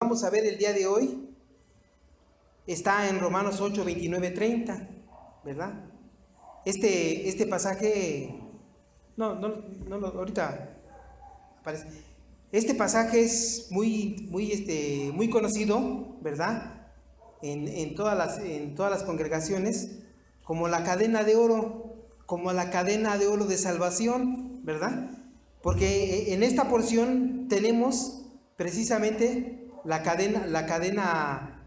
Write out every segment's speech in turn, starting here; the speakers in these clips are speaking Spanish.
vamos a ver el día de hoy está en Romanos 8, 29, 30, ¿verdad? Este pasaje, ahorita aparece. Este pasaje es muy conocido, ¿verdad? En todas las congregaciones, como la cadena de oro, de salvación, ¿verdad? Porque en esta porción tenemos precisamente la cadena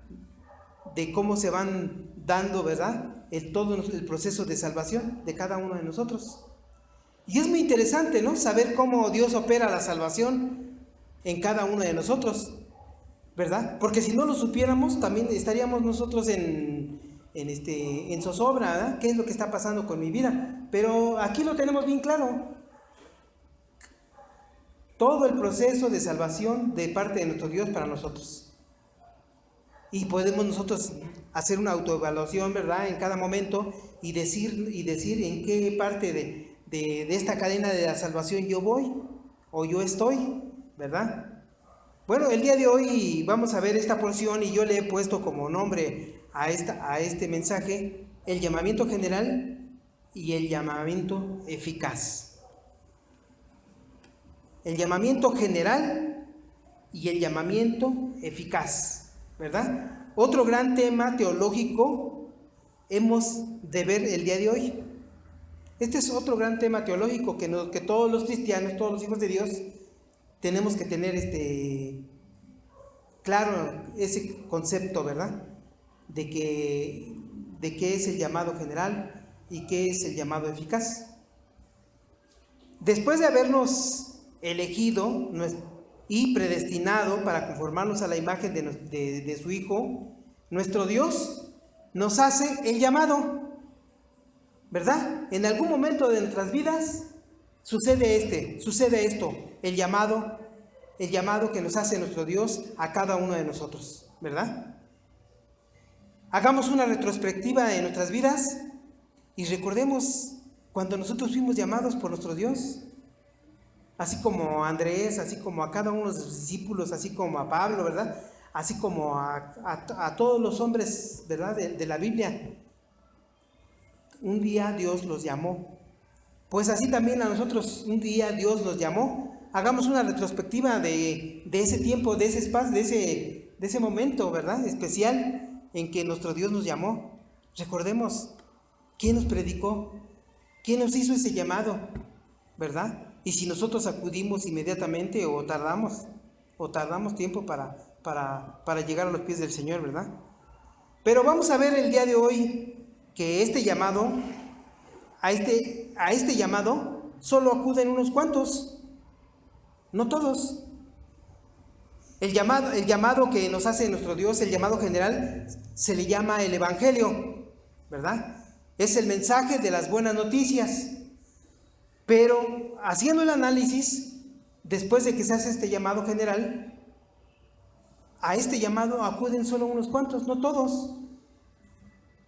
de cómo se van dando, ¿verdad? Todo el proceso de salvación de cada uno de nosotros. Y es muy interesante, ¿no? Saber cómo Dios opera la salvación en cada uno de nosotros, ¿verdad? Porque si no lo supiéramos, también estaríamos nosotros en zozobra, ¿verdad? ¿Qué es lo que está pasando con mi vida? Pero aquí lo tenemos bien claro. Todo el proceso de salvación de parte de nuestro Dios para nosotros. Y podemos nosotros hacer una autoevaluación, ¿verdad? En cada momento y decir en qué parte de esta cadena de la salvación yo voy o yo estoy, ¿verdad? Bueno, el día de hoy vamos a ver esta porción y yo le he puesto como nombre a este mensaje el llamamiento general y el llamamiento eficaz. El llamamiento general y el llamamiento eficaz, ¿verdad? Otro gran tema teológico hemos de ver el día de hoy. Este es otro gran tema teológico que todos los cristianos, todos los hijos de Dios, tenemos que tener claro ese concepto, ¿verdad? De qué es el llamado general y qué es el llamado eficaz. Después de habernos elegido y predestinado para conformarnos a la imagen de su Hijo, nuestro Dios nos hace el llamado, ¿verdad? En algún momento de nuestras vidas sucede esto, el llamado que nos hace nuestro Dios a cada uno de nosotros, ¿verdad? Hagamos una retrospectiva de nuestras vidas y recordemos cuando nosotros fuimos llamados por nuestro Dios, así como a Andrés, así como a cada uno de sus discípulos, así como a Pablo, ¿verdad? Así como a todos los hombres, ¿verdad? De la Biblia. Un día Dios los llamó. Pues así también a nosotros un día Dios nos llamó. Hagamos una retrospectiva de ese tiempo, de ese espacio, de ese momento, ¿verdad? Especial en que nuestro Dios nos llamó. Recordemos, ¿quién nos predicó? ¿Quién nos hizo ese llamado? ¿Verdad? Y si nosotros acudimos inmediatamente o tardamos tiempo para llegar a los pies del Señor, ¿verdad? Pero vamos a ver el día de hoy que este llamado, a este llamado solo acuden unos cuantos, no todos. El llamado que nos hace nuestro Dios, el llamado general, se le llama el Evangelio, ¿verdad? Es el mensaje de las buenas noticias. Pero haciendo el análisis, después de que se hace este llamado general, a este llamado acuden solo unos cuantos, no todos.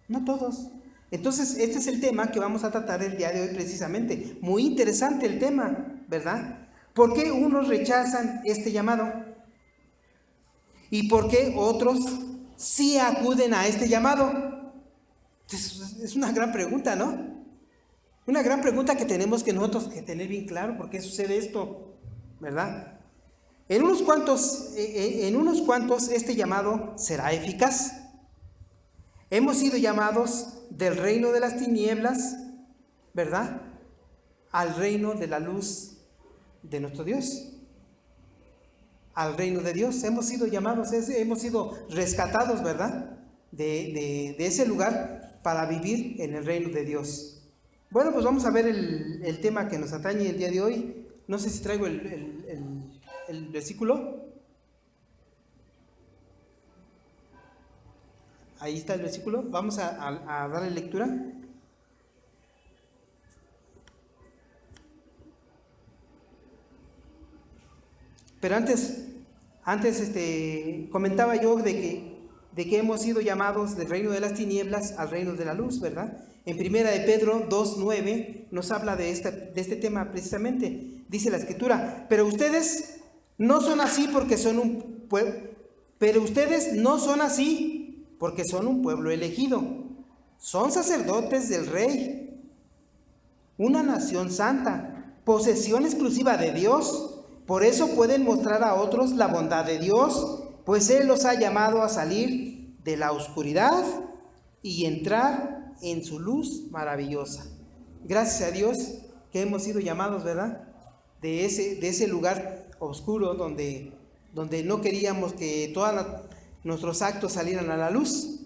No todos. Entonces, este es el tema que vamos a tratar el día de hoy precisamente. Muy interesante el tema, ¿verdad? ¿Por qué unos rechazan este llamado? ¿Y por qué otros sí acuden a este llamado? Es una gran pregunta, ¿no? Una gran pregunta que tenemos que nosotros que tener bien claro por qué sucede esto, ¿verdad? En unos cuantos este llamado será eficaz. Hemos sido llamados del reino de las tinieblas, ¿verdad? Al reino de la luz de nuestro Dios. Al reino de Dios. Hemos sido llamados, hemos sido rescatados, ¿verdad? De ese lugar para vivir en el reino de Dios. Bueno, pues vamos a ver el tema que nos atañe el día de hoy. No sé si traigo el versículo. Ahí está el versículo. Vamos a darle lectura. Pero antes comentaba yo de que hemos sido llamados del reino de las tinieblas al reino de la luz, ¿verdad? En primera de Pedro 2:9 nos habla de este tema precisamente. Dice la Escritura, pero ustedes no son así porque son un pueblo, Pero ustedes no son así, porque son un pueblo elegido. Son sacerdotes del Rey, una nación santa, posesión exclusiva de Dios. Por eso pueden mostrar a otros la bondad de Dios, pues Él los ha llamado a salir de la oscuridad y entrar en su luz maravillosa. Gracias a Dios que hemos sido llamados, ¿verdad? De ese lugar oscuro donde no queríamos que todos nuestros actos salieran a la luz,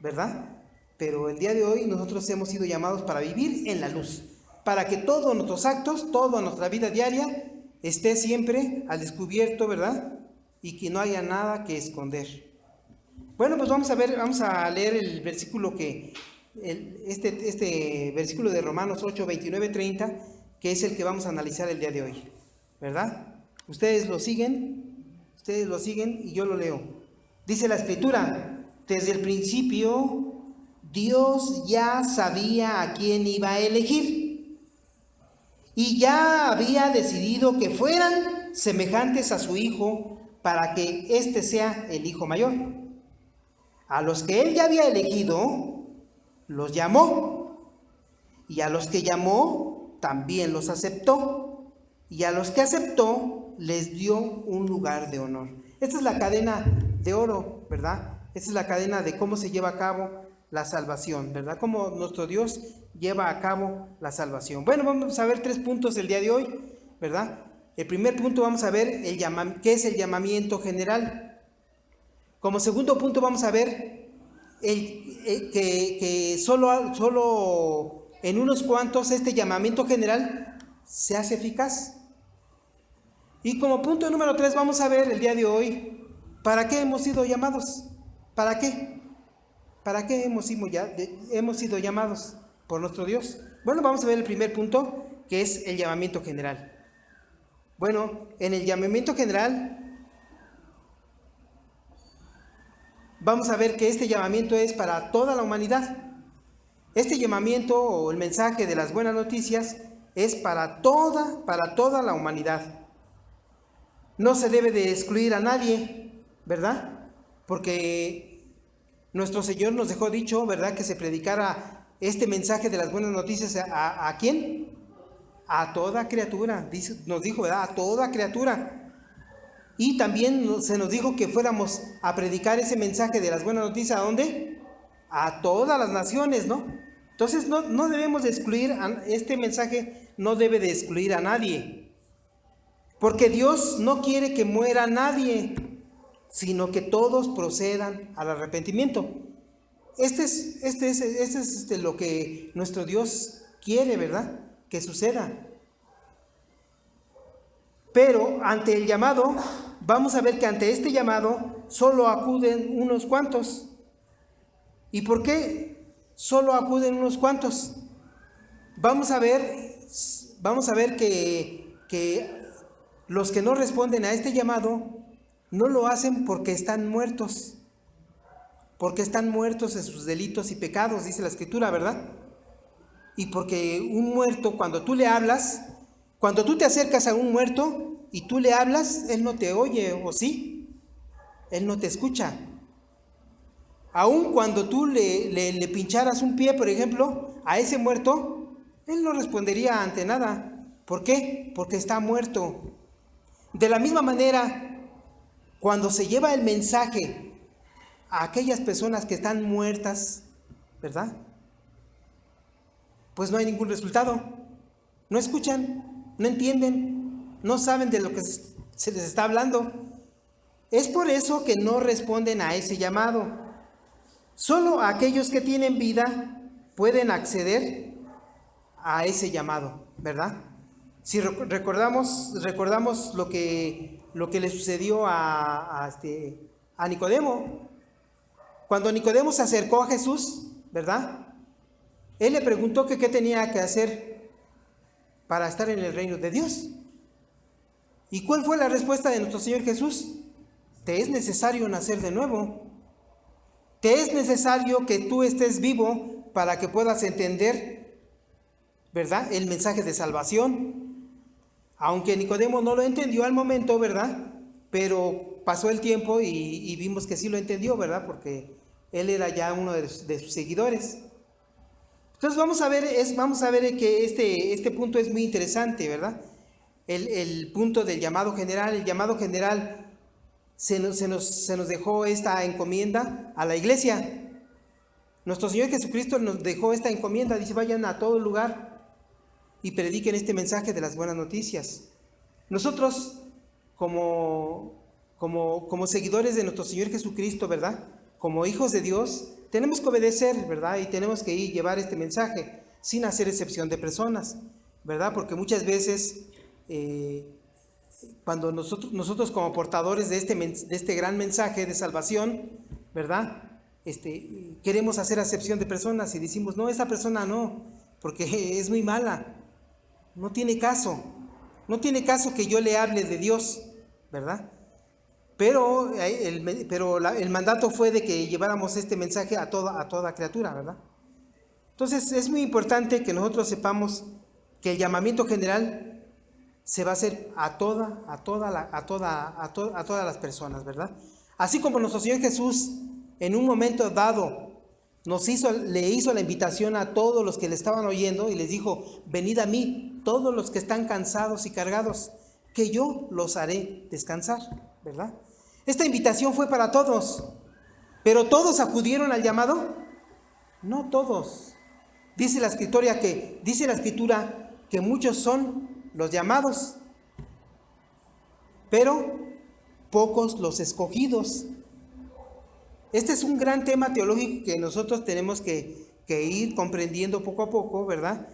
¿verdad? Pero el día de hoy nosotros hemos sido llamados para vivir en la luz, para que todos nuestros actos, toda nuestra vida diaria esté siempre al descubierto, ¿verdad? Y que no haya nada que esconder. Bueno, pues vamos a leer el versículo este versículo de Romanos 8, 29, 30, que es el que vamos a analizar el día de hoy, ¿verdad? Ustedes lo siguen y yo lo leo. Dice la Escritura: desde el principio Dios ya sabía a quién iba a elegir y ya había decidido que fueran semejantes a su Hijo para que éste sea el Hijo mayor. A los que Él ya había elegido, los llamó, y a los que llamó, también los aceptó, y a los que aceptó, les dio un lugar de honor. Esta es la cadena de oro, ¿verdad? Esta es la cadena de cómo se lleva a cabo la salvación, ¿verdad? Cómo nuestro Dios lleva a cabo la salvación. Bueno, vamos a ver 3 puntos el día de hoy, ¿verdad? El primer punto vamos a ver qué es el llamamiento general. Como segundo punto vamos a ver que solo en unos cuantos este llamamiento general se hace eficaz. Y como punto número 3 vamos a ver el día de hoy ¿para qué hemos sido llamados? ¿Para qué? ¿Para qué hemos sido llamados por nuestro Dios? Bueno, vamos a ver el primer punto, que es el llamamiento general. Bueno, en el llamamiento general vamos a ver que este llamamiento es para toda la humanidad. Este llamamiento o el mensaje de las buenas noticias es para toda la humanidad. No se debe de excluir a nadie, ¿verdad? Porque nuestro Señor nos dejó dicho, ¿verdad?, que se predicara este mensaje de las buenas noticias ¿a quién? A toda criatura, nos dijo, ¿verdad? A toda criatura. Y también se nos dijo que fuéramos a predicar ese mensaje de las buenas noticias, ¿a dónde? A todas las naciones, ¿no? Entonces no debemos de excluir, este mensaje no debe de excluir a nadie. Porque Dios no quiere que muera nadie, sino que todos procedan al arrepentimiento. Este es lo que nuestro Dios quiere, ¿verdad?, que suceda. Pero ante el llamado, vamos a ver que ante este llamado solo acuden unos cuantos. ¿Y por qué solo acuden unos cuantos? Vamos a ver que los que no responden a este llamado no lo hacen porque están muertos en sus delitos y pecados, dice la Escritura, ¿verdad? Y porque un muerto, cuando tú le hablas, cuando tú te acercas a un muerto y tú le hablas, él no te oye, ¿o sí? Él no te escucha. Aun cuando tú le pincharas un pie, por ejemplo, a ese muerto, él no respondería ante nada. ¿Por qué? Porque está muerto. De la misma manera, cuando se lleva el mensaje a aquellas personas que están muertas, ¿verdad?, pues no hay ningún resultado. No escuchan, no entienden, no saben de lo que se les está hablando. Es por eso que no responden a ese llamado. Solo aquellos que tienen vida pueden acceder a ese llamado, ¿verdad? Si recordamos lo que le sucedió a Nicodemo. Cuando Nicodemo se acercó a Jesús, ¿verdad?, él le preguntó que qué tenía que hacer para estar en el reino de Dios. ¿Y cuál fue la respuesta de nuestro Señor Jesús? Te es necesario nacer de nuevo. Te es necesario que tú estés vivo para que puedas entender, ¿verdad?, el mensaje de salvación. Aunque Nicodemo no lo entendió al momento, ¿verdad?, pero pasó el tiempo y vimos que sí lo entendió, ¿verdad? Porque él era ya uno de sus seguidores. Entonces vamos a ver que este punto es muy interesante, ¿verdad? El punto del llamado general. El llamado general se nos dejó esta encomienda a la iglesia. Nuestro Señor Jesucristo nos dejó esta encomienda. Dice, vayan a todo lugar y prediquen este mensaje de las buenas noticias. Nosotros, como seguidores de nuestro Señor Jesucristo, ¿verdad? Como hijos de Dios, tenemos que obedecer, ¿verdad? Y tenemos que llevar este mensaje sin hacer excepción de personas, ¿verdad? Porque muchas veces, cuando nosotros como portadores de este gran mensaje de salvación, ¿verdad? Queremos hacer acepción de personas y decimos, no, esa persona no, porque es muy mala, no tiene caso que yo le hable de Dios, ¿verdad? Pero el mandato fue de que lleváramos este mensaje a toda criatura, ¿verdad? Entonces es muy importante que nosotros sepamos que el llamamiento general se va a hacer a todas las personas, ¿verdad? Así como nuestro Señor Jesús en un momento dado le hizo la invitación a todos los que le estaban oyendo y les dijo, venid a mí, todos los que están cansados y cargados, que yo los haré descansar, ¿verdad? Esta invitación fue para todos, pero ¿todos acudieron al llamado? No todos. Dice la escritura que muchos son los llamados, pero pocos los escogidos. Este es un gran tema teológico que nosotros tenemos que ir comprendiendo poco a poco, ¿verdad?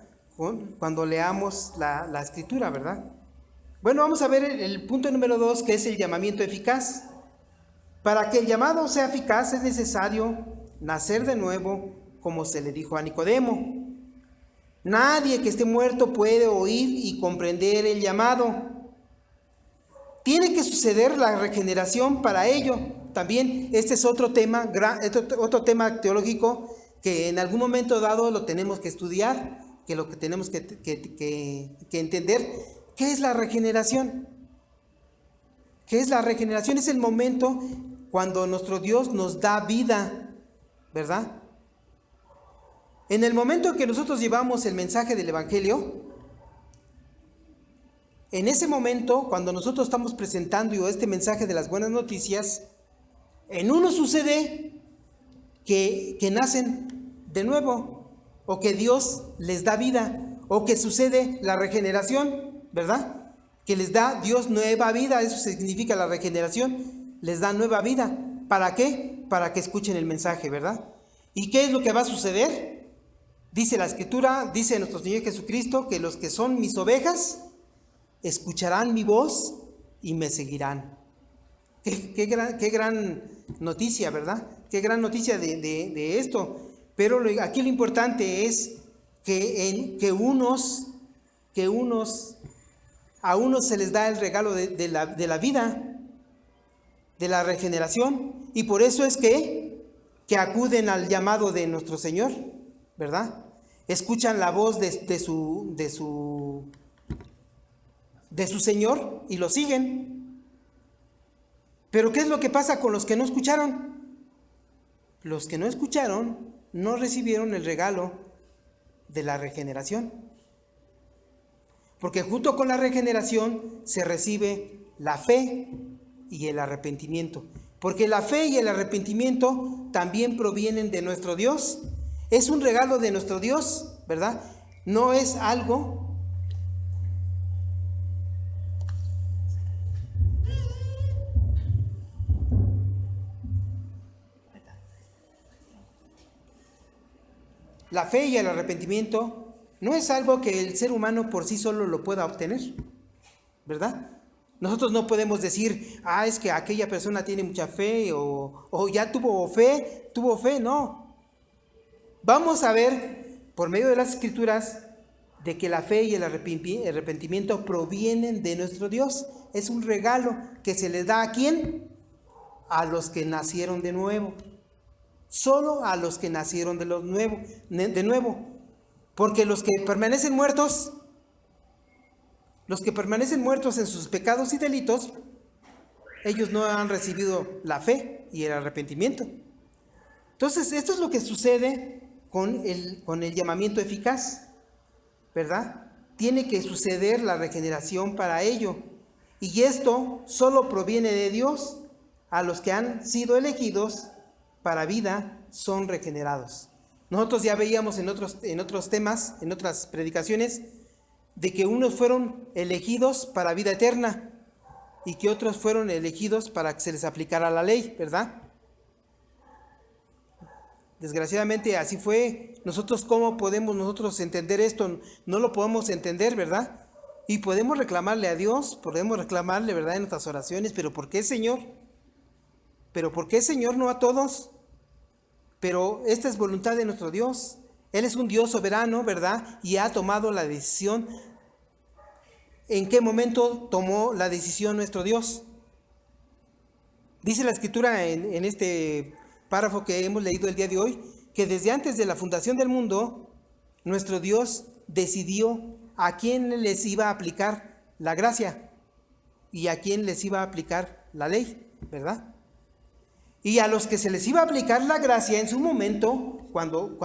Cuando leamos la escritura, ¿verdad? Bueno, vamos a ver el punto número 2, que es el llamamiento eficaz. Para que el llamado sea eficaz es necesario nacer de nuevo, como se le dijo a Nicodemo. Nadie que esté muerto puede oír y comprender el llamado. Tiene que suceder la regeneración para ello. También este es otro tema teológico que en algún momento dado lo tenemos que estudiar, que lo que tenemos que entender. ¿Qué es la regeneración? ¿Qué es la regeneración? Es el momento cuando nuestro Dios nos da vida, ¿verdad? En el momento en que nosotros llevamos el mensaje del Evangelio, en ese momento, cuando nosotros estamos presentando este mensaje de las buenas noticias, en uno sucede que nacen de nuevo, o que Dios les da vida, o que sucede la regeneración, ¿verdad? Que les da Dios nueva vida, eso significa la regeneración, les da nueva vida. ¿Para qué? Para que escuchen el mensaje, ¿verdad? ¿Y qué es lo que va a suceder? Dice la Escritura, dice nuestro Señor Jesucristo, que los que son mis ovejas escucharán mi voz y me seguirán. Qué gran noticia, ¿verdad? Qué gran noticia de esto. Pero aquí lo importante es que a unos se les da el regalo de la vida, de la regeneración, y por eso es que acuden al llamado de nuestro Señor, ¿verdad? Escuchan la voz de su Señor y lo siguen. Pero ¿qué es lo que pasa con los que no escucharon? Los que no escucharon no recibieron el regalo de la regeneración. Porque junto con la regeneración se recibe la fe y el arrepentimiento. Porque la fe y el arrepentimiento también provienen de nuestro Dios. Es un regalo de nuestro Dios, ¿verdad? No es algo la fe y el arrepentimiento no es algo que el ser humano por sí solo lo pueda obtener, ¿verdad? Nosotros no podemos decir, es que aquella persona tiene mucha fe o ya tuvo fe, no. Vamos a ver por medio de las Escrituras de que la fe y el arrepentimiento provienen de nuestro Dios. Es un regalo que se les da ¿a quién? A los que nacieron de nuevo. Solo a los que nacieron de nuevo. Porque los que permanecen muertos en sus pecados y delitos, ellos no han recibido la fe y el arrepentimiento. Entonces, esto es lo que sucede con el llamamiento eficaz, ¿verdad? Tiene que suceder la regeneración para ello. Y esto solo proviene de Dios. A los que han sido elegidos para vida son regenerados. Nosotros ya veíamos en otros temas, en otras predicaciones, de que unos fueron elegidos para vida eterna y que otros fueron elegidos para que se les aplicara la ley, ¿verdad? Desgraciadamente así fue. Nosotros, ¿cómo podemos nosotros entender esto? No lo podemos entender, ¿verdad? Y podemos reclamarle a Dios, podemos reclamarle, ¿verdad?, en nuestras oraciones, pero ¿por qué, Señor? ¿Pero por qué, Señor, no a todos? Pero esta es voluntad de nuestro Dios. Él es un Dios soberano, ¿verdad? Y ha tomado la decisión. ¿En qué momento tomó la decisión nuestro Dios? Dice la Escritura en este párrafo que hemos leído el día de hoy, que desde antes de la fundación del mundo, nuestro Dios decidió a quién les iba a aplicar la gracia y a quién les iba a aplicar la ley, ¿verdad? Y a los que se les iba a aplicar la gracia en su momento, cuando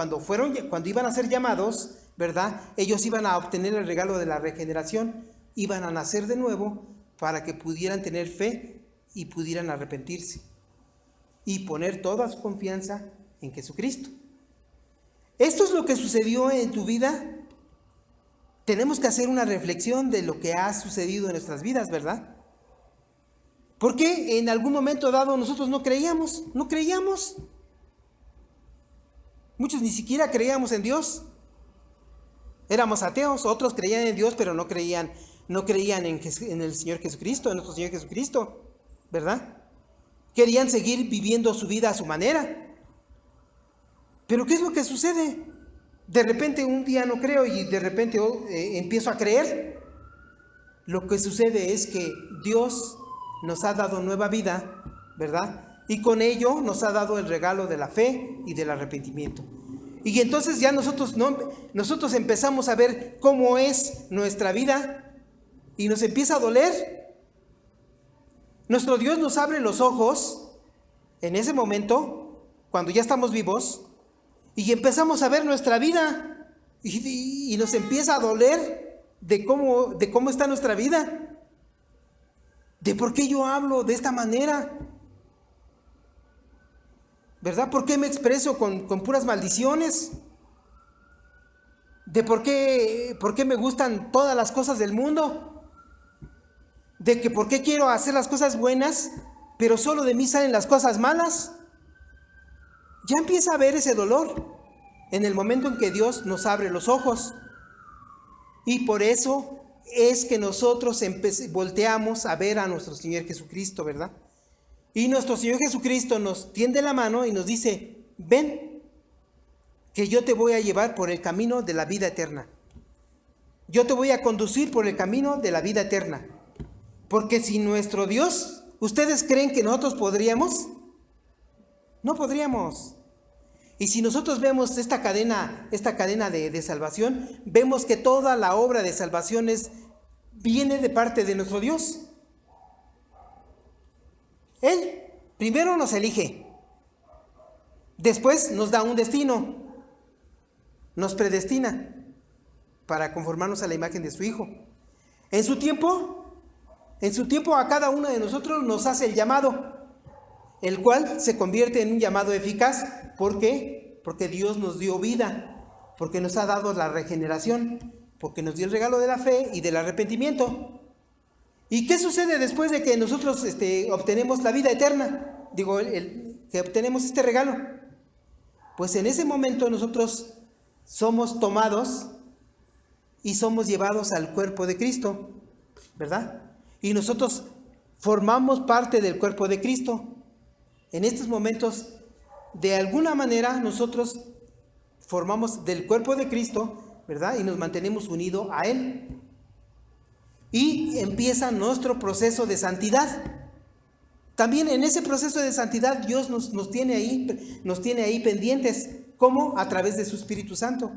iban a ser llamados, ¿verdad?, ellos iban a obtener el regalo de la regeneración, iban a nacer de nuevo para que pudieran tener fe y pudieran arrepentirse y poner toda su confianza en Jesucristo. Esto es lo que sucedió en tu vida. Tenemos que hacer una reflexión de lo que ha sucedido en nuestras vidas, ¿verdad? ¿Por qué en algún momento dado nosotros no creíamos? No creíamos. Muchos ni siquiera creíamos en Dios. Éramos ateos. Otros creían en Dios, pero no creían en el Señor Jesucristo, en nuestro Señor Jesucristo, ¿verdad? Querían seguir viviendo su vida a su manera. Pero ¿qué es lo que sucede? De repente un día no creo y de repente empiezo a creer. Lo que sucede es que Dios nos ha dado nueva vida, ¿verdad? Y con ello nos ha dado el regalo de la fe y del arrepentimiento. Y entonces ya nosotros empezamos a ver cómo es nuestra vida y nos empieza a doler. Nuestro Dios nos abre los ojos en ese momento, cuando ya estamos vivos, y empezamos a ver nuestra vida y nos empieza a doler de cómo está nuestra vida. ¿De por qué yo hablo de esta manera? ¿Verdad? ¿Por qué me expreso con puras maldiciones? ¿De por qué me gustan todas las cosas del mundo? ¿De que por qué quiero hacer las cosas buenas, pero solo de mí salen las cosas malas? Ya empieza a ver ese dolor en el momento en que Dios nos abre los ojos. Y por eso es que nosotros volteamos a ver a nuestro Señor Jesucristo, ¿verdad? Y nuestro Señor Jesucristo nos tiende la mano y nos dice: ven, que yo te voy a llevar por el camino de la vida eterna. Yo te voy a conducir por el camino de la vida eterna. Porque si nuestro Dios, ¿ustedes creen que nosotros podríamos? No podríamos. Y si nosotros vemos esta cadena de salvación, vemos que toda la obra de salvación viene de parte de nuestro Dios. Él primero nos elige, después nos da un destino, nos predestina para conformarnos a la imagen de su Hijo. En su tiempo a cada uno de nosotros nos hace el llamado, el cual se convierte en un llamado eficaz. ¿Por qué? Porque Dios nos dio vida, porque nos ha dado la regeneración, porque nos dio el regalo de la fe y del arrepentimiento. ¿Y qué sucede después de que nosotros obtenemos la vida eterna? Que obtenemos este regalo. Pues en ese momento nosotros somos tomados y somos llevados al cuerpo de Cristo, ¿verdad? Y nosotros formamos parte del cuerpo de Cristo. En estos momentos, de alguna manera, nosotros formamos del cuerpo de Cristo, ¿verdad? Y nos mantenemos unidos a Él. Y empieza nuestro proceso de santidad. También en ese proceso de santidad Dios nos tiene ahí pendientes. ¿Cómo? A través de su Espíritu Santo.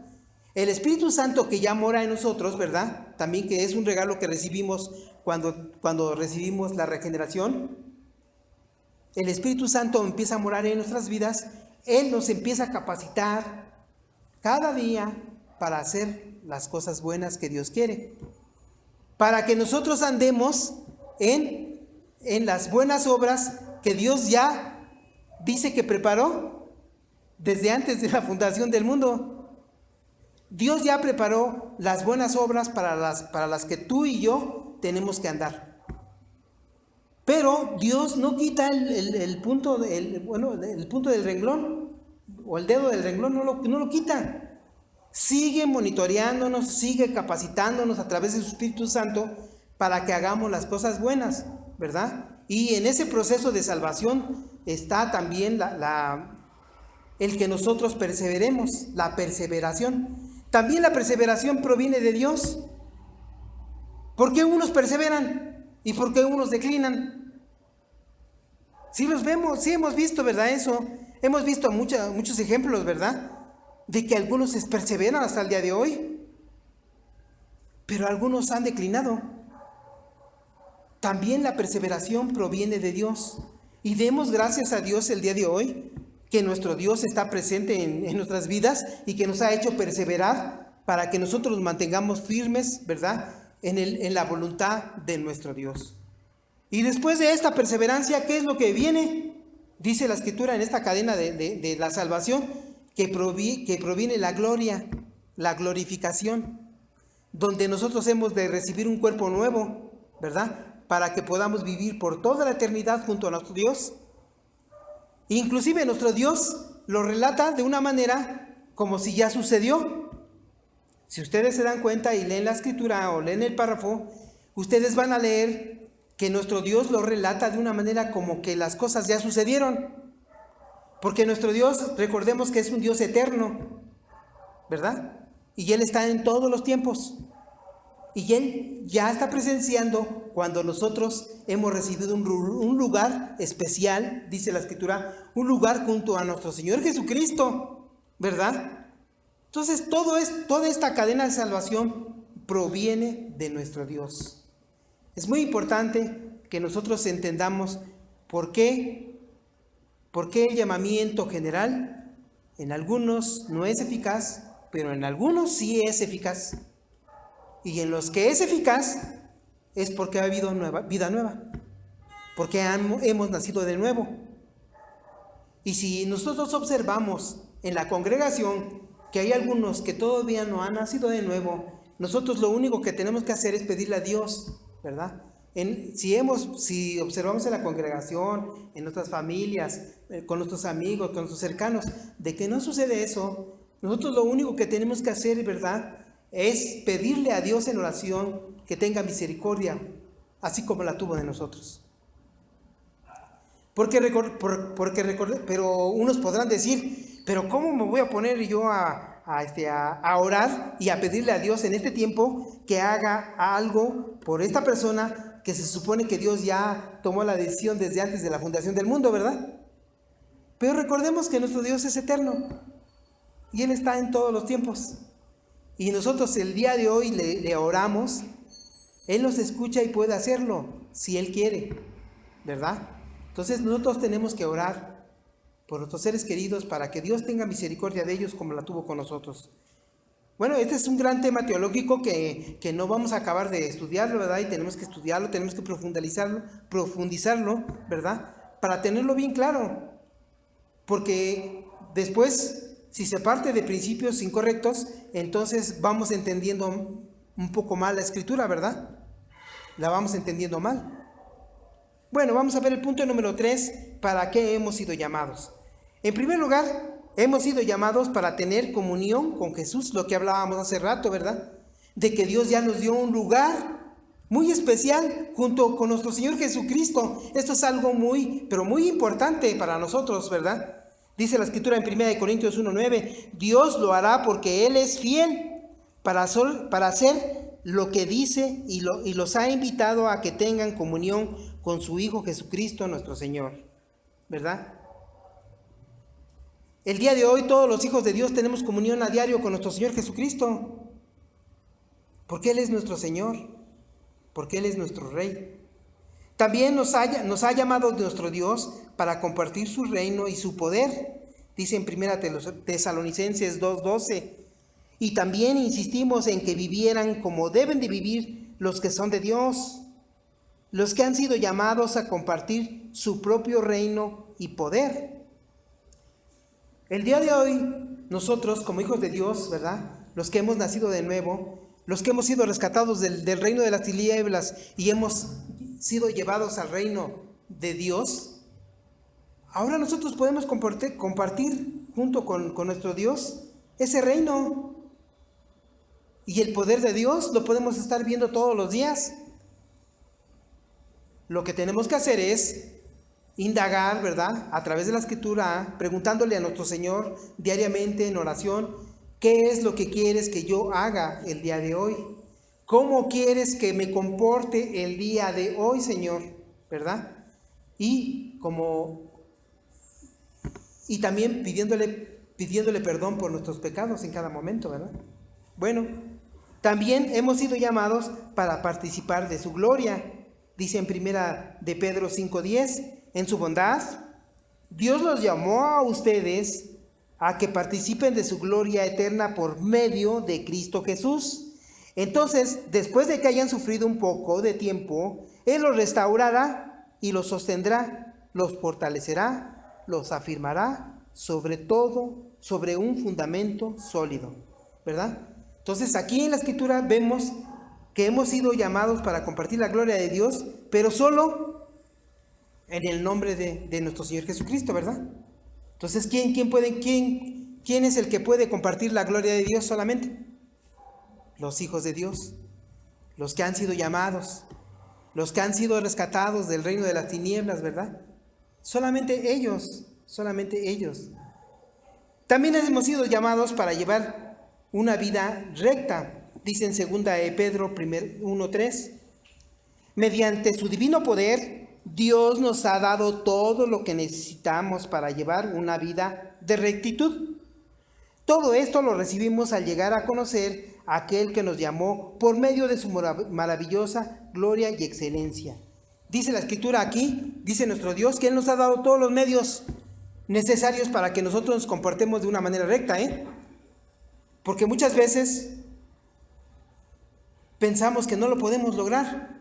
El Espíritu Santo que ya mora en nosotros, ¿verdad? También que es un regalo que recibimos cuando recibimos la regeneración. el Espíritu Santo empieza a morar en nuestras vidas, Él nos empieza a capacitar cada día para hacer las cosas buenas que Dios quiere. Para que nosotros andemos en las buenas obras que Dios ya dice que preparó desde antes de la fundación del mundo. Dios ya preparó las buenas obras para las que tú y yo tenemos que andar. Pero Dios no quita el punto del renglón, o el dedo del renglón, no lo quita. Sigue monitoreándonos, sigue capacitándonos a través de su Espíritu Santo para que hagamos las cosas buenas, ¿verdad? Y en ese proceso de salvación está también el que nosotros perseveremos, la perseveración. También la perseveración proviene de Dios. ¿Por qué unos perseveran y por qué unos declinan? Sí los vemos, sí hemos visto, ¿verdad? Eso, hemos visto muchos ejemplos, ¿verdad? De que algunos perseveran hasta el día de hoy, pero algunos han declinado. También la perseveración proviene de Dios. Y demos gracias a Dios el día de hoy, que nuestro Dios está presente en nuestras vidas y que nos ha hecho perseverar para que nosotros nos mantengamos firmes, ¿verdad? En la voluntad de nuestro Dios. Y después de esta perseverancia, ¿qué es lo que viene? Dice la Escritura en esta cadena de la salvación, que proviene la gloria, la glorificación, donde nosotros hemos de recibir un cuerpo nuevo, ¿verdad? Para que podamos vivir por toda la eternidad junto a nuestro Dios. Inclusive nuestro Dios lo relata de una manera como si ya sucedió. Si ustedes se dan cuenta y leen la Escritura o leen el párrafo, ustedes van a leer que nuestro Dios lo relata de una manera como que las cosas ya sucedieron. Porque nuestro Dios, recordemos que es un Dios eterno, ¿verdad? Y Él está en todos los tiempos. Y Él ya está presenciando cuando nosotros hemos recibido un lugar especial, dice la Escritura, un lugar junto a nuestro Señor Jesucristo, ¿verdad? Entonces, toda esta cadena de salvación proviene de nuestro Dios. Es muy importante que nosotros entendamos por qué el llamamiento general en algunos no es eficaz, pero en algunos sí es eficaz. Y en los que es eficaz es porque ha habido vida nueva, porque hemos nacido de nuevo. Y si nosotros observamos en la congregación que hay algunos que todavía no han nacido de nuevo, nosotros lo único que tenemos que hacer es pedirle a Dios, ¿verdad? Si observamos en la congregación, en nuestras familias, con nuestros amigos, con nuestros cercanos, de que no sucede eso, nosotros lo único que tenemos que hacer, ¿verdad?, es pedirle a Dios en oración que tenga misericordia, así como la tuvo de nosotros. Pero unos podrán decir, pero ¿cómo me voy a poner yo a orar y a pedirle a Dios en este tiempo que haga algo por esta persona que se supone que Dios ya tomó la decisión desde antes de la fundación del mundo, ¿verdad? Pero recordemos que nuestro Dios es eterno y Él está en todos los tiempos. Y nosotros el día de hoy le oramos, Él nos escucha y puede hacerlo si Él quiere, ¿verdad? Entonces nosotros tenemos que orar por nuestros seres queridos para que Dios tenga misericordia de ellos como la tuvo con nosotros. Bueno, este es un gran tema teológico que no vamos a acabar de estudiarlo, ¿verdad? Y tenemos que estudiarlo, tenemos que profundizarlo, ¿verdad? Para tenerlo bien claro. Porque después, si se parte de principios incorrectos, entonces vamos entendiendo un poco mal la Escritura, ¿verdad? La vamos entendiendo mal. Bueno, vamos a ver el punto número 3, ¿para qué hemos sido llamados? En primer lugar, hemos sido llamados para tener comunión con Jesús, lo que hablábamos hace rato, ¿verdad? De que Dios ya nos dio un lugar muy especial junto con nuestro Señor Jesucristo. Esto es algo pero muy importante para nosotros, ¿verdad? Dice la Escritura en 1 Corintios 1:9, Dios lo hará porque Él es fiel para hacer lo que dice y los ha invitado a que tengan comunión con su Hijo Jesucristo nuestro Señor, ¿verdad? El día de hoy todos los hijos de Dios tenemos comunión a diario con nuestro Señor Jesucristo, porque Él es nuestro Señor, porque Él es nuestro Rey. También nos ha llamado nuestro Dios para compartir su reino y su poder. Dice en 1 Tesalonicenses 2:12. Y también insistimos en que vivieran como deben de vivir los que son de Dios, los que han sido llamados a compartir su propio reino y poder. El día de hoy, nosotros como hijos de Dios, ¿verdad? Los que hemos nacido de nuevo, los que hemos sido rescatados del reino de las tinieblas y hemos sido llevados al reino de Dios, ahora nosotros podemos compartir junto con nuestro Dios ese reino. Y el poder de Dios lo podemos estar viendo todos los días. Lo que tenemos que hacer es indagar, ¿verdad? A través de la Escritura, preguntándole a nuestro Señor diariamente en oración, ¿qué es lo que quieres que yo haga el día de hoy? ¿Cómo quieres que me comporte el día de hoy, Señor? ¿Verdad? Y también pidiéndole perdón por nuestros pecados en cada momento, ¿verdad? Bueno, también hemos sido llamados para participar de su gloria. Dice en 1 de Pedro 5:10, en su bondad, Dios los llamó a ustedes a que participen de su gloria eterna por medio de Cristo Jesús. Entonces, después de que hayan sufrido un poco de tiempo, Él los restaurará y los sostendrá, los fortalecerá, los afirmará, sobre todo, sobre un fundamento sólido, ¿verdad? Entonces, aquí en la Escritura vemos que hemos sido llamados para compartir la gloria de Dios, pero solo en el nombre de nuestro Señor Jesucristo, ¿verdad? Entonces, ¿quién es el que puede compartir la gloria de Dios solamente? Los hijos de Dios, los que han sido llamados, los que han sido rescatados del reino de las tinieblas, ¿verdad? Solamente ellos. También hemos sido llamados para llevar una vida recta. Dice en 2 de Pedro 1:3, mediante su divino poder, Dios nos ha dado todo lo que necesitamos para llevar una vida de rectitud. Todo esto lo recibimos al llegar a conocer a aquel que nos llamó por medio de su maravillosa gloria y excelencia. Dice la Escritura aquí, dice nuestro Dios, que Él nos ha dado todos los medios necesarios para que nosotros nos comportemos de una manera recta, Porque muchas veces pensamos que no lo podemos lograr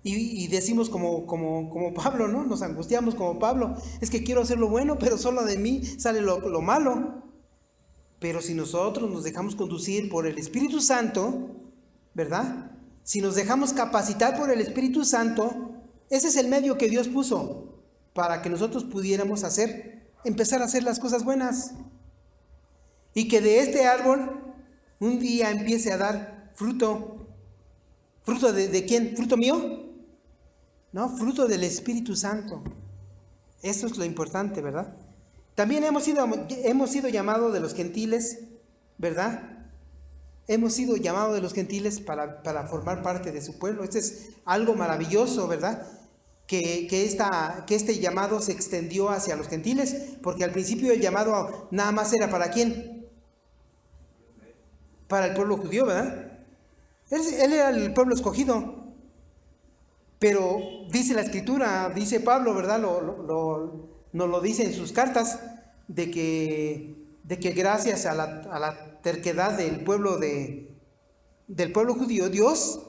y decimos como Pablo, ¿no? Nos angustiamos como Pablo. Es que quiero hacer lo bueno, pero solo de mí sale lo malo. Pero si nosotros nos dejamos conducir por el Espíritu Santo, ¿verdad? Si nos dejamos capacitar por el Espíritu Santo, ese es el medio que Dios puso para que nosotros pudiéramos empezar a hacer las cosas buenas. Y que de este árbol un día empiece a dar fruto. ¿Fruto de quién? ¿Fruto mío? No, fruto del Espíritu Santo. Eso es lo importante, ¿verdad? También hemos sido llamados de los gentiles, ¿verdad? Hemos sido llamados de los gentiles para formar parte de su pueblo. Este es algo maravilloso, ¿verdad? Que este llamado se extendió hacia los gentiles, porque al principio el llamado nada más era ¿para quién? Para el pueblo judío, ¿verdad? Él era el pueblo escogido. Pero dice la Escritura, dice Pablo, ¿verdad? Nos lo dice en sus cartas, de que gracias a la terquedad del pueblo judío, Dios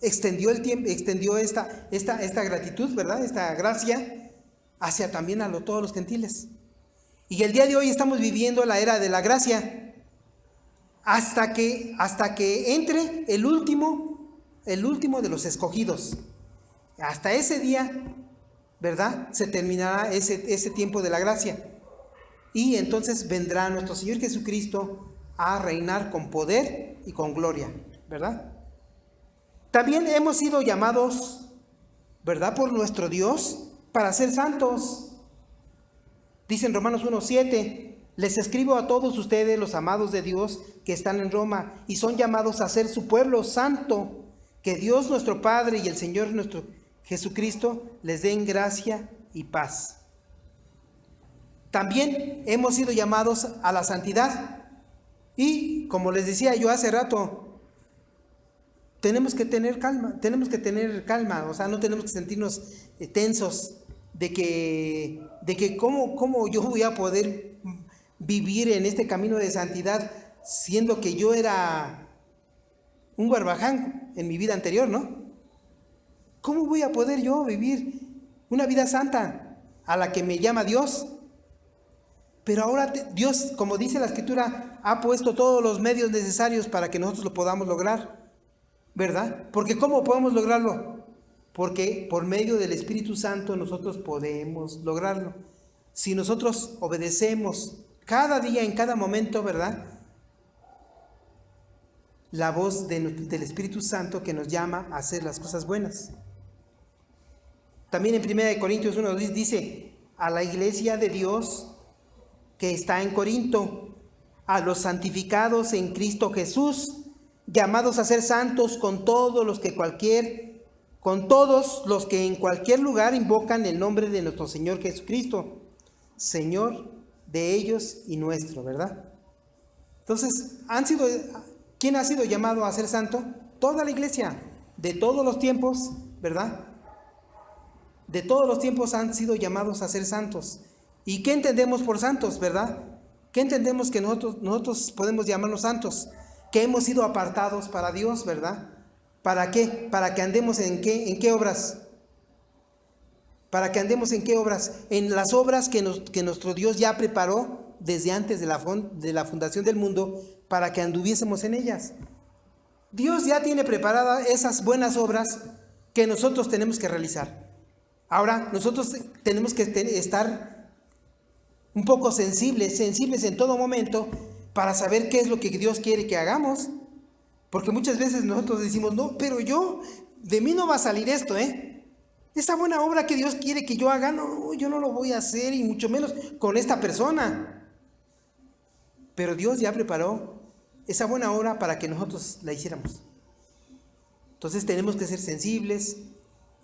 extendió el tiempo, extendió esta gratitud, ¿verdad? Esta gracia hacia también todos los gentiles. Y el día de hoy estamos viviendo la era de la gracia, hasta que entre el último de los escogidos. Hasta ese día, ¿verdad? Se terminará ese tiempo de la gracia. Y entonces vendrá nuestro Señor Jesucristo a reinar con poder y con gloria, ¿verdad? También hemos sido llamados, ¿verdad? Por nuestro Dios para ser santos. Dice en Romanos 1:7, les escribo a todos ustedes, los amados de Dios, que están en Roma y son llamados a ser su pueblo santo. Que Dios nuestro Padre y el Señor nuestro Jesucristo les den gracia y paz. También hemos sido llamados a la santidad. Y como les decía yo hace rato, tenemos que tener calma, o sea, no tenemos que sentirnos tensos de que cómo yo voy a poder vivir en este camino de santidad siendo que yo era un barbaján en mi vida anterior, ¿no? ¿Cómo voy a poder yo vivir una vida santa a la que me llama Dios? Pero ahora Dios, como dice la Escritura, ha puesto todos los medios necesarios para que nosotros lo podamos lograr, ¿verdad? Porque ¿cómo podemos lograrlo? Porque por medio del Espíritu Santo nosotros podemos lograrlo. Si nosotros obedecemos cada día, en cada momento, ¿verdad?, la voz del Espíritu Santo que nos llama a hacer las cosas buenas. También en 1 Corintios 1 dice, a la iglesia de Dios que está en Corinto, a los santificados en Cristo Jesús, llamados a ser santos con todos los que en cualquier lugar invocan el nombre de nuestro Señor Jesucristo, Señor de ellos y nuestro, ¿verdad? Entonces, ¿quién ha sido llamado a ser santo? Toda la iglesia, de todos los tiempos, ¿verdad? De todos los tiempos han sido llamados a ser santos. ¿Y qué entendemos por santos, verdad? ¿Qué entendemos que nosotros podemos llamarnos santos? Que hemos sido apartados para Dios, ¿verdad? ¿Para qué? Para que andemos ¿en qué obras? Para que andemos ¿en qué obras? En las obras que nuestro Dios ya preparó desde antes de la fundación del mundo, para que anduviésemos en ellas. Dios ya tiene preparadas esas buenas obras que nosotros tenemos que realizar. Ahora, nosotros tenemos que estar un poco sensibles en todo momento para saber qué es lo que Dios quiere que hagamos. Porque muchas veces nosotros decimos, no, pero de mí no va a salir esto, Esa buena obra que Dios quiere que yo haga, no, yo no lo voy a hacer, y mucho menos con esta persona. Pero Dios ya preparó esa buena obra para que nosotros la hiciéramos. Entonces tenemos que ser sensibles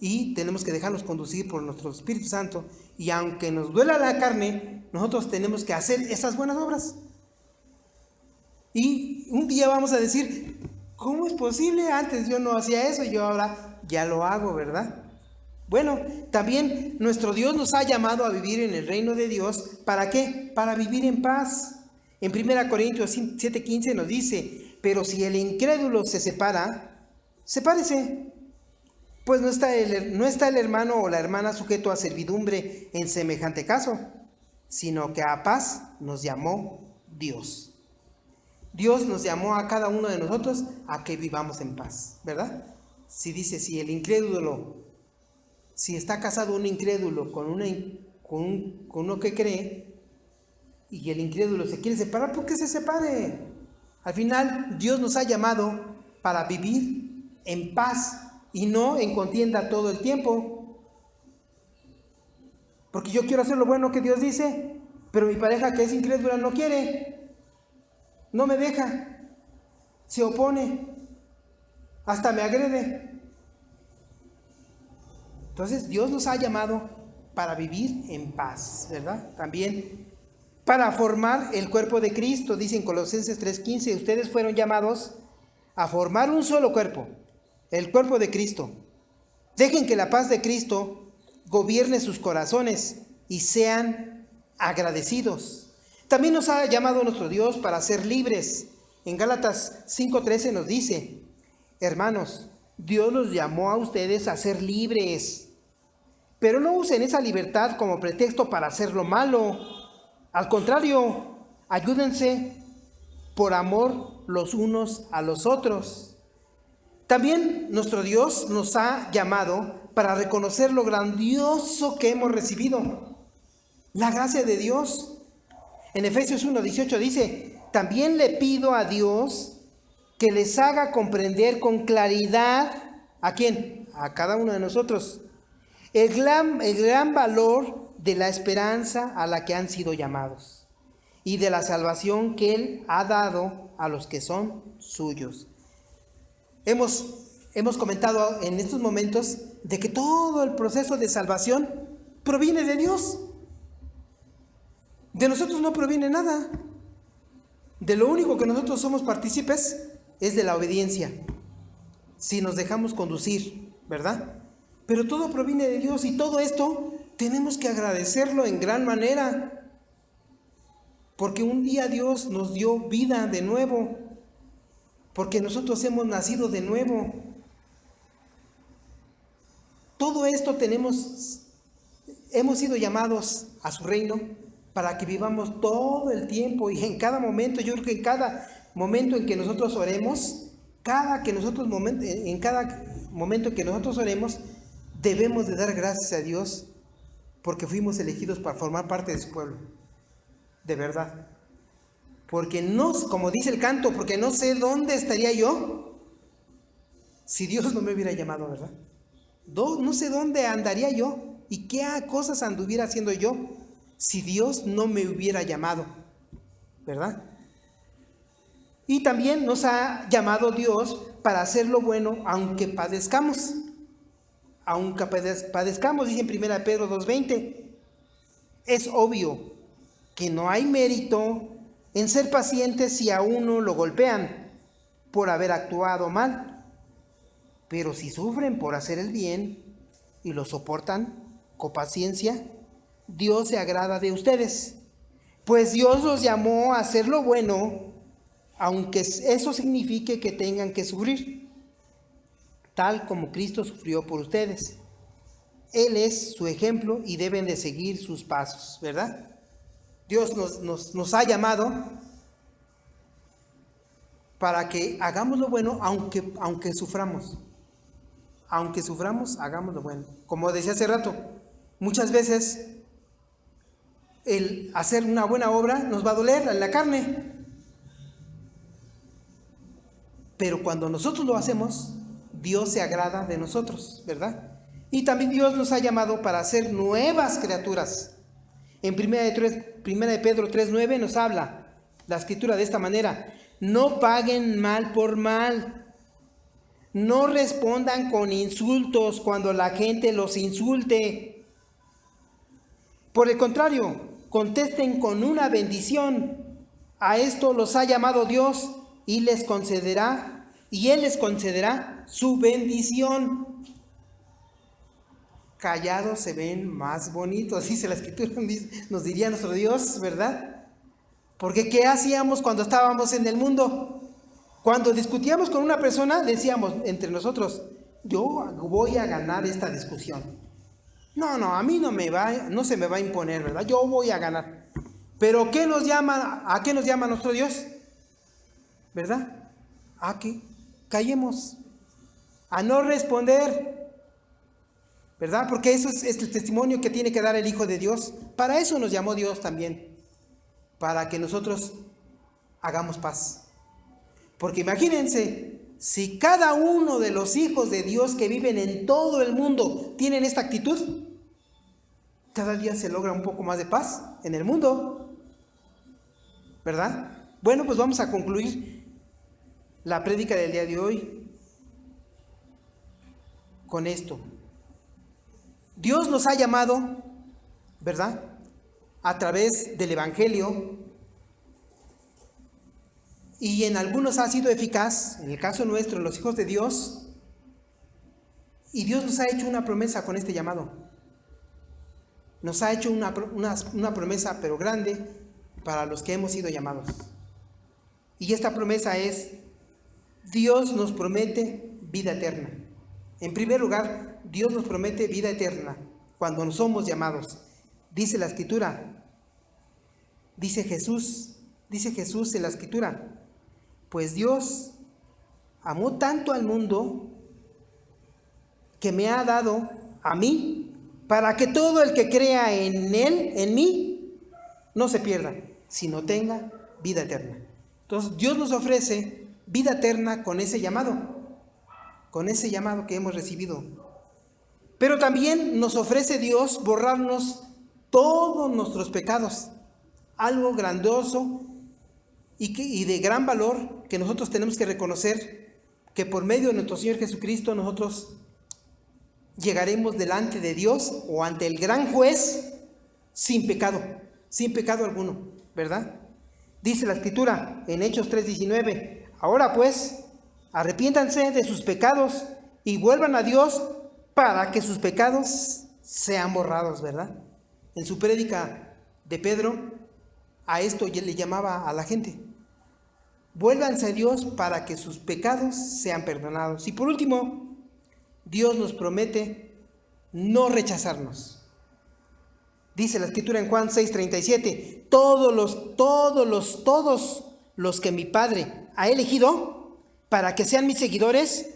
y tenemos que dejarnos conducir por nuestro Espíritu Santo. Y aunque nos duela la carne, nosotros tenemos que hacer esas buenas obras. Y un día vamos a decir, ¿cómo es posible? Antes yo no hacía eso y yo ahora ya lo hago, ¿verdad? Bueno, también nuestro Dios nos ha llamado a vivir en el reino de Dios. ¿Para qué? Para vivir en paz. En 1 Corintios 7:15 nos dice, pero si el incrédulo se separa, sepárese. Pues no está el hermano o la hermana sujeto a servidumbre en semejante caso, sino que a paz nos llamó Dios. Dios nos llamó a cada uno de nosotros a que vivamos en paz, ¿verdad? Si dice, si está casado un incrédulo con uno que cree, y el incrédulo se quiere separar, ¿por qué se separe? Al final, Dios nos ha llamado para vivir en paz y no en contienda todo el tiempo. Porque yo quiero hacer lo bueno que Dios dice, pero mi pareja, que es incrédula, no quiere, no me deja, se opone, hasta me agrede. Entonces Dios nos ha llamado para vivir en paz, ¿verdad? También para formar el cuerpo de Cristo, dice en Colosenses 3:15, ustedes fueron llamados a formar un solo cuerpo, el cuerpo de Cristo. Dejen que la paz de Cristo gobierne sus corazones y sean agradecidos. También nos ha llamado nuestro Dios para ser libres. En Gálatas 5:13 nos dice, hermanos, Dios los llamó a ustedes a ser libres, pero no usen esa libertad como pretexto para hacer lo malo. Al contrario, ayúdense por amor los unos a los otros. También nuestro Dios nos ha llamado para reconocer lo grandioso que hemos recibido, la gracia de Dios. En Efesios 1:18 dice, también le pido a Dios que les haga comprender con claridad, ¿a quién? A cada uno de nosotros, el gran valor de la esperanza a la que han sido llamados y de la salvación que Él ha dado a los que son suyos. Hemos comentado en estos momentos de que todo el proceso de salvación proviene de Dios. De nosotros no proviene nada. De lo único que nosotros somos partícipes es de la obediencia, si nos dejamos conducir, ¿verdad? Pero todo proviene de Dios y todo esto tenemos que agradecerlo en gran manera, porque un día Dios nos dio vida de nuevo, porque nosotros hemos nacido de nuevo. Todo esto hemos sido llamados a su reino para que vivamos todo el tiempo y en cada momento. Yo creo que en cada momento en que nosotros oremos, en cada momento en que nosotros oremos, debemos de dar gracias a Dios porque fuimos elegidos para formar parte de su pueblo, de verdad. Porque no, como dice el canto, porque no sé dónde estaría yo si Dios no me hubiera llamado, ¿verdad? No sé dónde andaría yo y qué cosas anduviera haciendo yo si Dios no me hubiera llamado, ¿verdad? Y también nos ha llamado Dios para hacer lo bueno aunque padezcamos. Aunque padezcamos, dice en 1 Pedro 2:20. Es obvio que no hay mérito en ser pacientes si a uno lo golpean por haber actuado mal. Pero si sufren por hacer el bien y lo soportan con paciencia, Dios se agrada de ustedes. Pues Dios los llamó a hacer lo bueno, aunque eso signifique que tengan que sufrir, tal como Cristo sufrió por ustedes. Él es su ejemplo y deben de seguir sus pasos, ¿verdad? Dios nos ha llamado para que hagamos lo bueno aunque suframos. Aunque suframos, hagamos lo bueno. Como decía hace rato, muchas veces el hacer una buena obra nos va a doler en la carne. Pero cuando nosotros lo hacemos, Dios se agrada de nosotros, ¿verdad? Y también Dios nos ha llamado para ser nuevas criaturas. En 1 de Pedro 3:9 nos habla la escritura de esta manera: no paguen mal por mal, no respondan con insultos cuando la gente los insulte. Por el contrario, contesten con una bendición. A esto los ha llamado Dios y Él les concederá su bendición. Callados se ven más bonitos, dice la escritura, nos diría nuestro Dios, ¿verdad? Porque ¿qué hacíamos cuando estábamos en el mundo? Cuando discutíamos con una persona, decíamos entre nosotros: yo voy a ganar esta discusión. No, a mí no se me va a imponer, ¿verdad? Yo voy a ganar. Pero ¿a qué nos llama nuestro Dios? ¿Verdad? A que callemos, a no responder, ¿verdad? Porque eso es el testimonio que tiene que dar el Hijo de Dios. Para eso nos llamó Dios también, para que nosotros hagamos paz. Porque imagínense, si cada uno de los hijos de Dios que viven en todo el mundo tienen esta actitud, cada día se logra un poco más de paz en el mundo, ¿verdad? Bueno, pues vamos a concluir la prédica del día de hoy con esto. Dios nos ha llamado, ¿verdad?, a través del Evangelio, y en algunos ha sido eficaz, en el caso nuestro, los hijos de Dios, y Dios nos ha hecho una promesa con este llamado. Nos ha hecho una promesa, pero grande, para los que hemos sido llamados. Y esta promesa es: Dios nos promete vida eterna. En primer lugar, Dios nos promete vida eterna cuando nos somos llamados. Dice la escritura, dice Jesús en la escritura: pues Dios amó tanto al mundo que me ha dado a mí, para que todo el que crea en Él, en mí, no se pierda, sino tenga vida eterna. Entonces Dios nos ofrece vida eterna con ese llamado que hemos recibido. Pero también nos ofrece Dios borrarnos todos nuestros pecados, algo grandioso y de gran valor que nosotros tenemos que reconocer, que por medio de nuestro Señor Jesucristo nosotros llegaremos delante de Dios o ante el gran juez sin pecado alguno, ¿verdad? Dice la escritura en Hechos 3:19: ahora pues, arrepiéntanse de sus pecados y vuelvan a Dios para que sus pecados sean borrados, ¿verdad? En su prédica de Pedro, a esto le llamaba a la gente: vuélvanse a Dios para que sus pecados sean perdonados. Y por último, Dios nos promete no rechazarnos. Dice la Escritura en Juan 6:37, todos los que mi Padre ha elegido para que sean mis seguidores,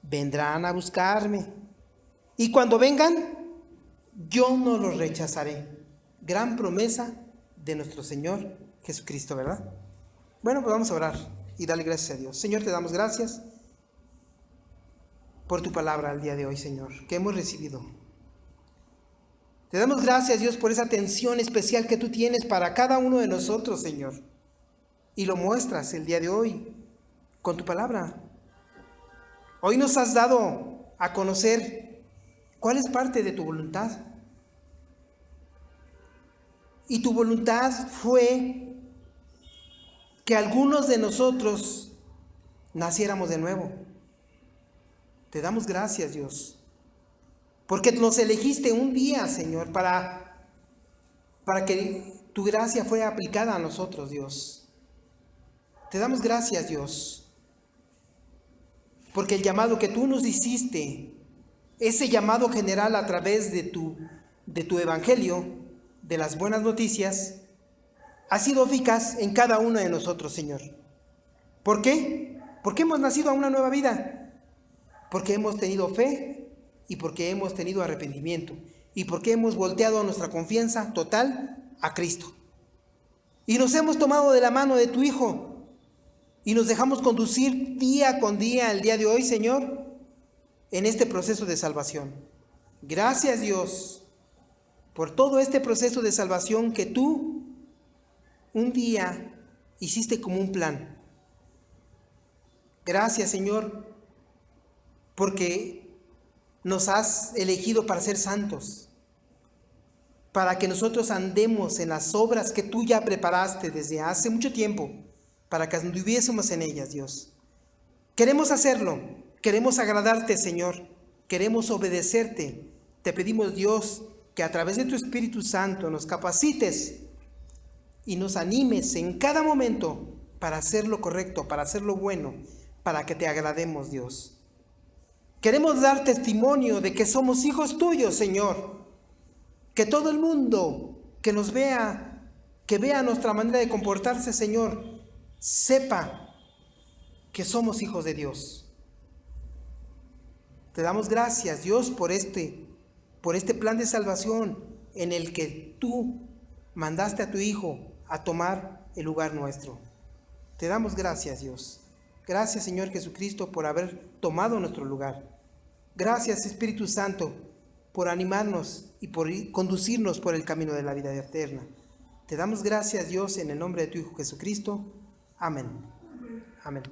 vendrán a buscarme. Y cuando vengan, yo no los rechazaré. Gran promesa de nuestro Señor Jesucristo, ¿verdad? Bueno, pues vamos a orar y darle gracias a Dios. Señor, te damos gracias por tu palabra el día de hoy, Señor, que hemos recibido. Te damos gracias, Dios, por esa atención especial que tú tienes para cada uno de nosotros, Señor. Y lo muestras el día de hoy con tu palabra. Hoy nos has dado a conocer cuál es parte de tu voluntad. Y tu voluntad fue que algunos de nosotros naciéramos de nuevo. Te damos gracias, Dios, porque nos elegiste un día, Señor, para que tu gracia fuera aplicada a nosotros, Dios. Te damos gracias, Dios, porque el llamado que tú nos hiciste, ese llamado general a través de tu evangelio, de las buenas noticias, ha sido eficaz en cada uno de nosotros, Señor. ¿Por qué? Porque hemos nacido a una nueva vida, porque hemos tenido fe y porque hemos tenido arrepentimiento y porque hemos volteado nuestra confianza total a Cristo. Y nos hemos tomado de la mano de tu Hijo y nos dejamos conducir día con día el día de hoy, Señor, en este proceso de salvación. Gracias, Dios, por todo este proceso de salvación que tú un día hiciste como un plan. Gracias, Señor, porque nos has elegido para ser santos, para que nosotros andemos en las obras que tú ya preparaste desde hace mucho tiempo, para que anduviésemos en ellas, Dios. Queremos hacerlo, queremos agradarte, Señor, queremos obedecerte. Te pedimos, Dios, que a través de tu Espíritu Santo nos capacites y nos animes en cada momento para hacer lo correcto, para hacer lo bueno, para que te agrademos, Dios. Queremos dar testimonio de que somos hijos tuyos, Señor. Que todo el mundo que nos vea, que vea nuestra manera de comportarse, Señor, sepa que somos hijos de Dios. Te damos gracias, Dios, por este plan de salvación en el que tú mandaste a tu Hijo a tomar el lugar nuestro. Te damos gracias, Dios. Gracias, Señor Jesucristo, por haber tomado nuestro lugar. Gracias, Espíritu Santo, por animarnos y por conducirnos por el camino de la vida eterna. Te damos gracias, Dios, en el nombre de tu Hijo Jesucristo. Amén. Amén.